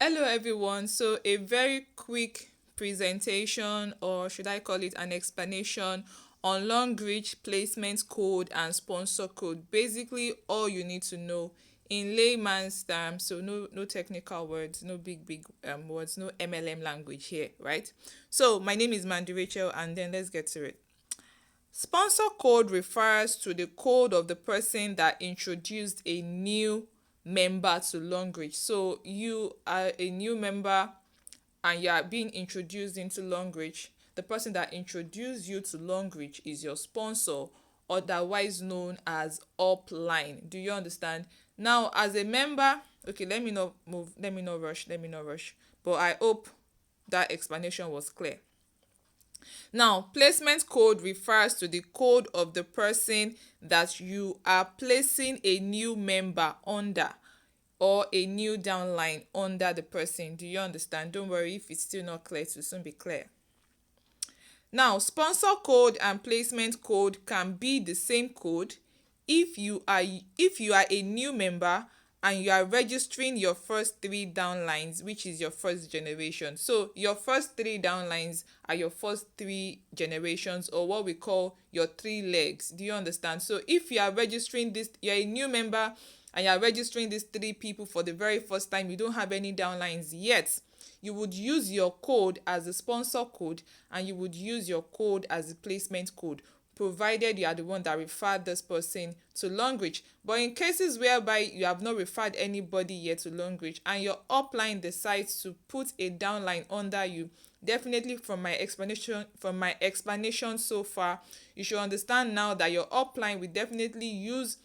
Hello everyone. So a very quick presentation, or should I call it an explanation, on Longrich placement code and sponsor code. Basically all you need to know in layman's terms, so no technical words, no big words, no MLM language here, right? So my name is Mandy Rachel, and then let's get to it. Sponsor code refers to the code of the person that introduced a new member to Longrich. So you are a new member and you are being introduced into Longrich. The person that introduced you to Longrich is your sponsor, otherwise known as upline. Do you understand? Now, as a member, okay, let me not move, let me not rush. But I hope that explanation was clear. Now, placement code refers to the code of the person that you are placing a new member under, or a new downline under the person. Do you understand? Don't worry if it's still not clear, it will soon be clear. Now, sponsor code and placement code can be the same code if you are a new member and you are registering your first three downlines, which is your first generation. So your first three downlines are your first three generations, or what we call your three legs. Do you understand? So if you are registering this, you're a new member and you are registering these three people for the very first time, you don't have any downlines yet, you would use your code as a sponsor code and you would use your code as a placement code, provided you are the one that referred this person to Longrich. But in cases whereby you have not referred anybody yet to Longrich and your upline decides to put a downline under you, definitely from my explanation so far, you should understand now that your upline will definitely use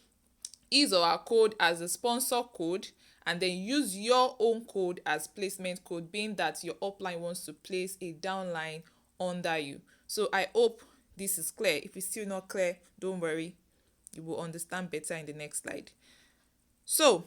his or her code as a sponsor code, and then use your own code as placement code, being that your upline wants to place a downline under you. So I hope this is clear. If it's still not clear, don't worry, you will understand better in the next slide. So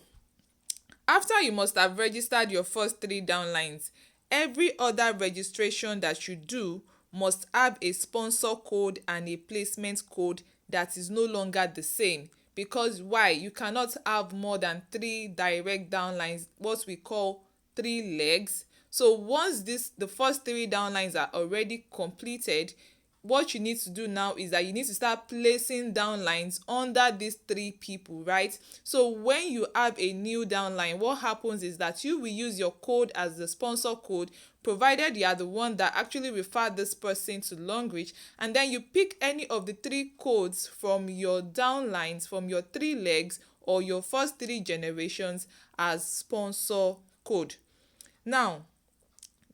after you must have registered your first three downlines, every other registration that you do must have a sponsor code and a placement code that is no longer the same. Because why? You cannot have more than three direct downlines, what we call three legs. So once the first three downlines are already completed, what you need to do now is that you need to start placing downlines under these three people, right? So when you have a new downline, what happens is that you will use your code as the sponsor code, provided you are the one that actually referred this person to Longrich, and then you pick any of the three codes from your downlines, from your three legs or your first three generations as sponsor code. Now,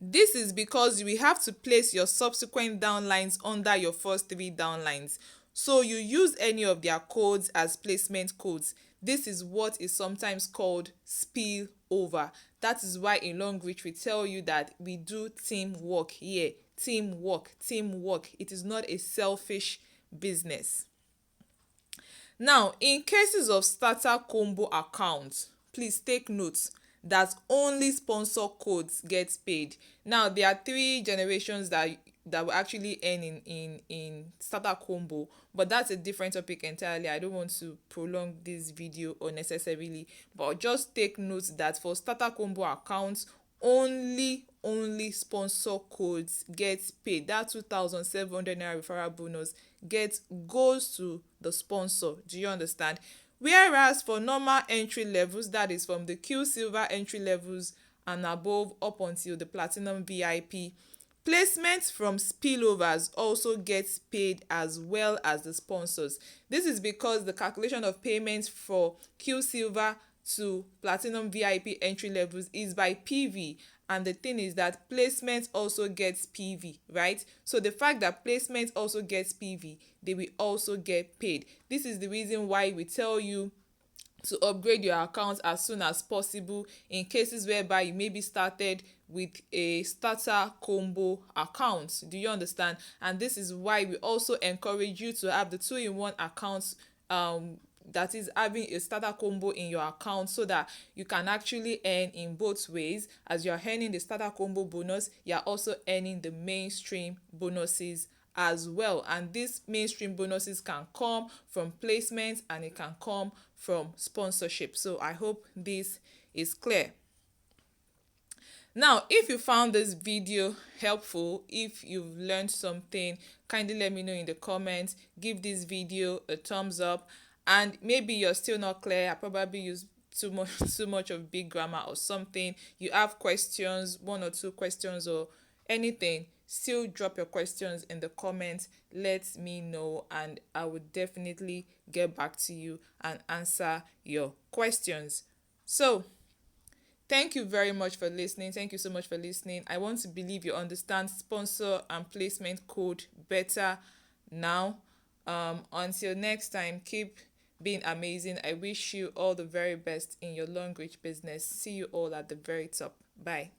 this is because we have to place your subsequent downlines under your first three downlines. So you use any of their codes as placement codes. This is what is sometimes called spillover. That is why in Longrich we tell you that we do teamwork here. Teamwork, teamwork. It is not a selfish business. Now, in cases of starter combo accounts, please take note that only sponsor codes get paid. Now, there are three generations that will actually earn in starter combo, but that's a different topic entirely. I don't want to prolong this video unnecessarily, but just take note that for starter combo accounts, only sponsor codes get paid. That 2,700 naira referral bonus goes to the sponsor. Do you understand? Whereas for normal entry levels, that is from the Q Silver entry levels and above up until the Platinum VIP, placements from spillovers also gets paid as well as the sponsors. This is because the calculation of payments for Q Silver to Platinum VIP entry levels is by PV, and the thing is that placement also gets PV, right? So the fact that placement also gets PV, they will also get paid. This is the reason why we tell you to upgrade your account as soon as possible in cases whereby you may be started with a starter combo account. Do you understand? And this is why we also encourage you to have the two-in-one accounts, that is having a starter combo in your account, so that you can actually earn in both ways. As you're earning the starter combo bonus, you're also earning the mainstream bonuses as well. And these mainstream bonuses can come from placements and it can come from sponsorship. So I hope this is clear. Now, if you found this video helpful, if you've learned something, kindly let me know in the comments. Give this video a thumbs up. And maybe you're still not clear. I probably use too much too much of big grammar or something. You have questions, one or two questions or anything, still drop your questions in the comments. Let me know and I will definitely get back to you and answer your questions. So thank you very much for listening. Thank you so much for listening. I want to believe you understand sponsor and placement code better now. Until next time, keep being amazing. I wish you all the very best in your Longrich business. See you all at the very top. Bye.